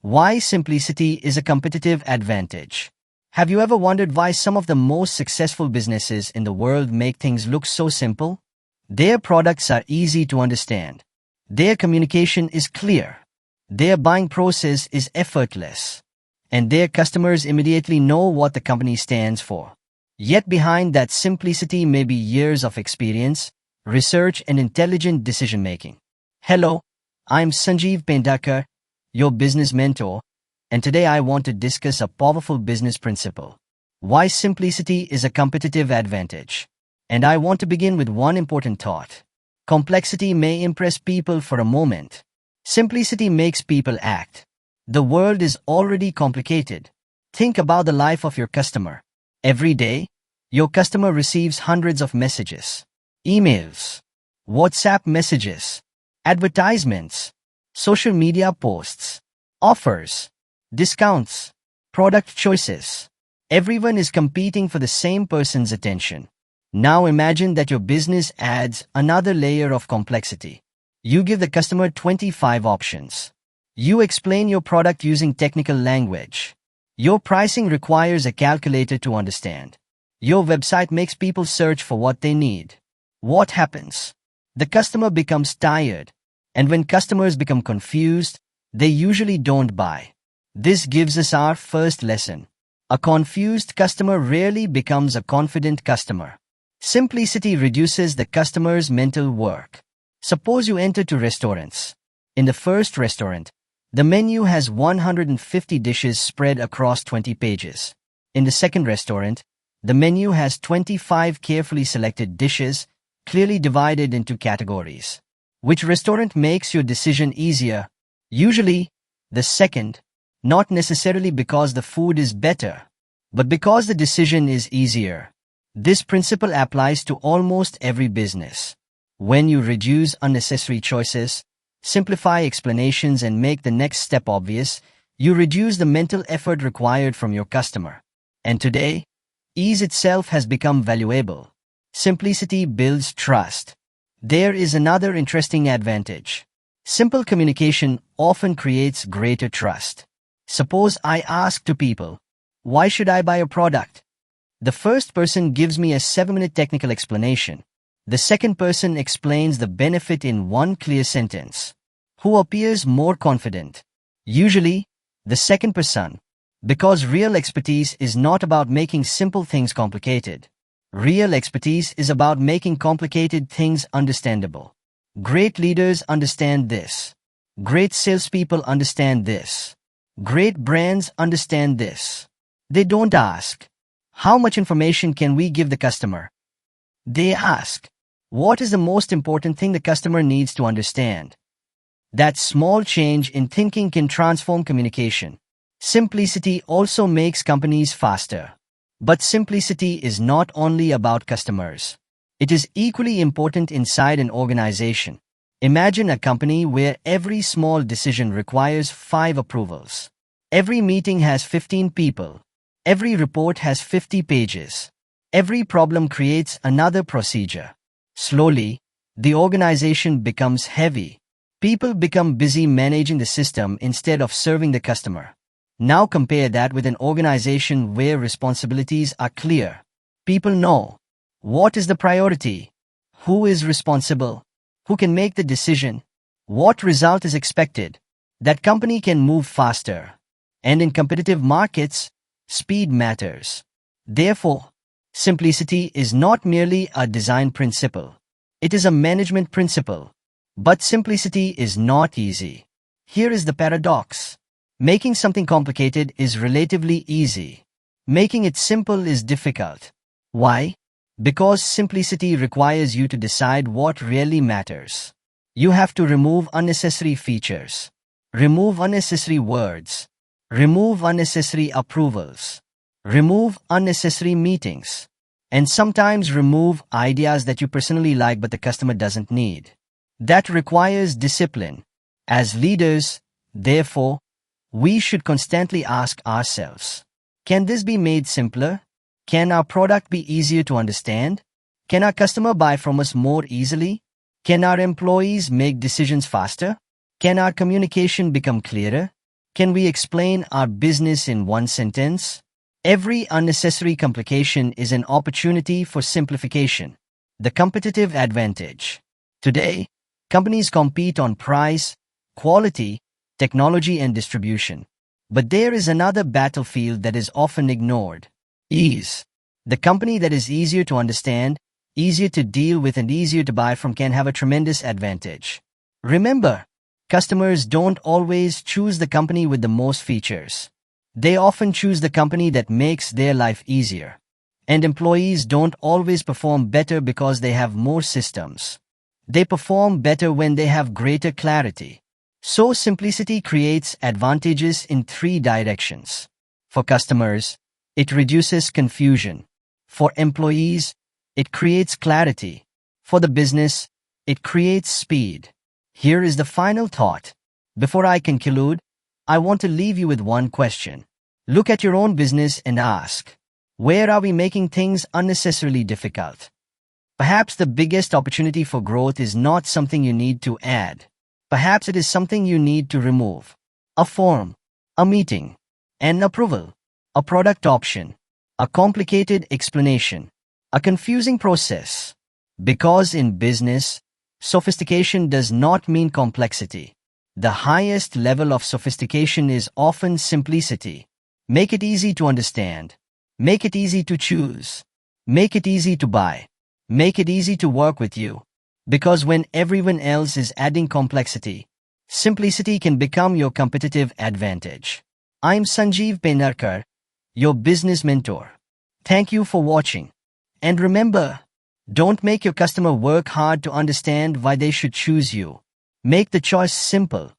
Why simplicity is a competitive advantage. Have you ever wondered why some of the most successful businesses in the world make things look so simple? Their products are easy to understand. Their communication is clear. Their buying process is effortless. And their customers immediately know what the company stands for. Yet behind that simplicity may be years of experience, research, and intelligent decision-making. Hello, I'm Sanjeev Pendakar, your business mentor, and today I want to discuss a powerful business principle. Why simplicity is a competitive advantage. And I want to begin with one important thought. Complexity may impress people for a moment. Simplicity makes people act. The world is already complicated. Think about the life of your customer. Every day, your customer receives hundreds of messages, emails, WhatsApp messages, advertisements, social media posts, offers, discounts, product choices. Everyone is competing for the same person's attention. Now imagine that your business adds another layer of complexity. You give the customer 25 options. You explain your product using technical language. Your pricing requires a calculator to understand. Your website makes people search for what they need. What happens? The customer becomes tired. And when customers become confused, they usually don't buy. This gives us our first lesson. A confused customer rarely becomes a confident customer. Simplicity reduces the customer's mental work. Suppose you enter two restaurants. In the first restaurant, the menu has 150 dishes spread across 20 pages. In the second restaurant, the menu has 25 carefully selected dishes, clearly divided into categories. Which restaurant makes your decision easier? Usually, the second, not necessarily because the food is better, but because the decision is easier. This principle applies to almost every business. When you reduce unnecessary choices, simplify explanations, and make the next step obvious, you reduce the mental effort required from your customer. And today, ease itself has become valuable. Simplicity builds trust. There is another interesting advantage. Simple communication often creates greater trust. Suppose I ask two people, why should I buy a product? The first person gives me a 7-minute technical explanation. The second person explains the benefit in one clear sentence. Who appears more confident? Usually, the second person. Because real expertise is not about making simple things complicated. Real expertise is about making complicated things understandable. Great leaders understand this. Great salespeople understand this. Great brands understand this. They don't ask, how much information can we give the customer? They ask, what is the most important thing the customer needs to understand? That small change in thinking can transform communication. Simplicity also makes companies faster. But simplicity is not only about customers. It is equally important inside an organization. Imagine a company where every small decision requires 5 approvals. Every meeting has 15 people. Every report has 50 pages. Every problem creates another procedure. Slowly, the organization becomes heavy. People become busy managing the system instead of serving the customer. Now compare that with an organization where responsibilities are clear. People know what is the priority, who is responsible, who can make the decision, what result is expected. That company can move faster. And in competitive markets, speed matters. Therefore, simplicity is not merely a design principle. It is a management principle. But simplicity is not easy. Here is the paradox. Making something complicated is relatively easy. Making it simple is difficult. Why? Because simplicity requires you to decide what really matters. You have to remove unnecessary features. Remove unnecessary words. Remove unnecessary approvals. Remove unnecessary meetings. And sometimes remove ideas that you personally like but the customer doesn't need. That requires discipline. As leaders, therefore, we should constantly ask ourselves, can this be made simpler? Can our product be easier to understand? Can our customer buy from us more easily? Can our employees make decisions faster? Can our communication become clearer? Can we explain our business in one sentence? Every unnecessary complication is an opportunity for simplification. The competitive advantage. Today, companies compete on price, quality, technology, and distribution. But there is another battlefield that is often ignored. Ease. The company that is easier to understand, easier to deal with, and easier to buy from can have a tremendous advantage. Remember, customers don't always choose the company with the most features. They often choose the company that makes their life easier. And employees don't always perform better because they have more systems. They perform better when they have greater clarity. So simplicity creates advantages in three directions. For customers, it reduces confusion. For employees, it creates clarity. For the business, it creates speed. Here is the final thought. Before I conclude, I want to leave you with one question. Look at your own business and ask, where are we making things unnecessarily difficult? Perhaps the biggest opportunity for growth is not something you need to add. Perhaps it is something you need to remove. A form, a meeting, an approval, a product option, a complicated explanation, a confusing process. Because in business, sophistication does not mean complexity. The highest level of sophistication is often simplicity. Make it easy to understand. Make it easy to choose. Make it easy to buy. Make it easy to work with you. Because when everyone else is adding complexity, simplicity can become your competitive advantage. I'm Sanjeev Penarkar, your business mentor. Thank you for watching. And remember, don't make your customer work hard to understand why they should choose you. Make the choice simple.